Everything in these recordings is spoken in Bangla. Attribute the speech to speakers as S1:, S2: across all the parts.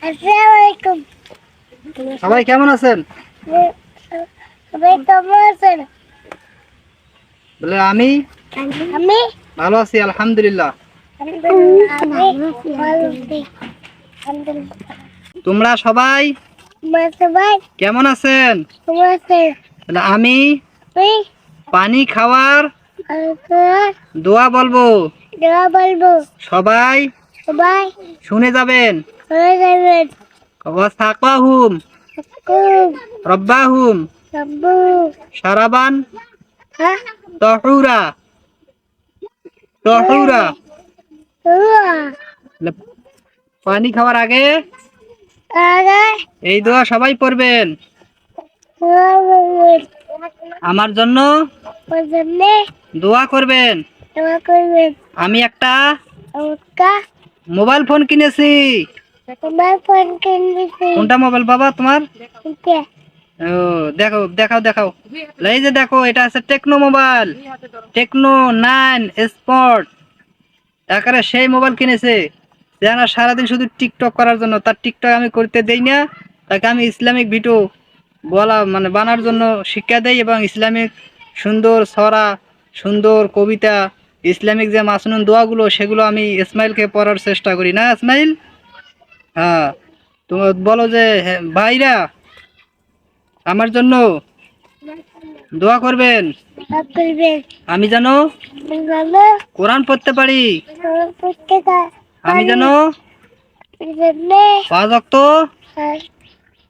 S1: আসসালামু আলাইকুম।
S2: সবাই কেমন আছেন?
S1: সবাই কেমন আছেন?
S2: বলে আমি
S1: আমি
S2: ভালো আছি আলহামদুলিল্লাহ। তোমরা সবাই
S1: সবাই
S2: কেমন আছেন?
S1: কেমন আছেন?
S2: বলে আমি
S1: আমি
S2: পানি খাওয়ার
S1: আপনার
S2: দোয়া বলবো,
S1: দোয়া বলবো।
S2: সবাই
S1: সবাই
S2: শুনে যাবেন।
S1: হয়ে যাবেন।
S2: ওয়াসাকাহুম
S1: খুব
S2: রব্বাহুম
S1: সব্বু
S2: সারাবান
S1: হ্যাঁ
S2: তহুরা তহুরা। বলে পানি খাওয়ার আগে
S1: আগে
S2: এই দোয়া সবাই পড়বেন।
S1: দোয়া বলবেন।
S2: আমার জন্য
S1: ওর জন্য
S2: দোয়া করবেন।
S1: দোয়া করবেন।
S2: আমি একটা
S1: আমাকে
S2: মোবাইল ফোন কিনেছি।
S1: তোমার ফোন কিনেছি।
S2: কোনটা মোবাইল বাবা তোমার?
S1: ওকে
S2: ও দেখো, দেখাও দেখাও। এই যে দেখো, এটা আছে টেকনো মোবাইল, টেকনো 9 স্পট। একারে সেই মোবাইল কিনেছে যেন সারাদিন শুধু টিকটক করার জন্য। তার টিকটক আমি করতে দেই না, তাকে আমি ইসলামিক ভিডিও বলা মানে বানার জন্য শিক্ষা দেই, এবং ইসলামিক সুন্দর ছড়া, সুন্দর কবিতা, ইসলামিক যে মাসনুন দোয়াগুলো সেগুলো আমি ইসমাইলকে পড়ার চেষ্টা করি। না ইসমাইল? হ্যাঁ, তুমি বলো যে হ্যাঁ, ভাইরা আমার জন্য দোয়া করবেন।
S1: দোয়া করবেন।
S2: আমি যেন
S1: জানো
S2: কোরআন পড়তে পারি,
S1: প্রত্যেকটা
S2: আমি যেন
S1: জন্য
S2: 5 ওয়াক্ত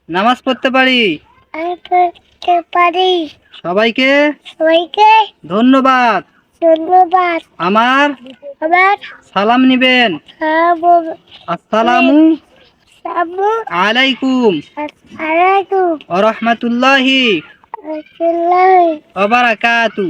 S2: নামাজ পড়তে পারি।
S1: আমি পড়তে পারি।
S2: সবাইকে
S1: সবাইকে
S2: ধন্যবাদ।
S1: ধন্যবাদ।
S2: আমার
S1: আমার
S2: সালাম নিবেন। আসসালামু
S1: সাবু
S2: আলাইকুম
S1: আলাইকুম
S2: ওয়া রাহমাতুল্লাহি
S1: আসসালাম
S2: ওয়া বারাকাতু।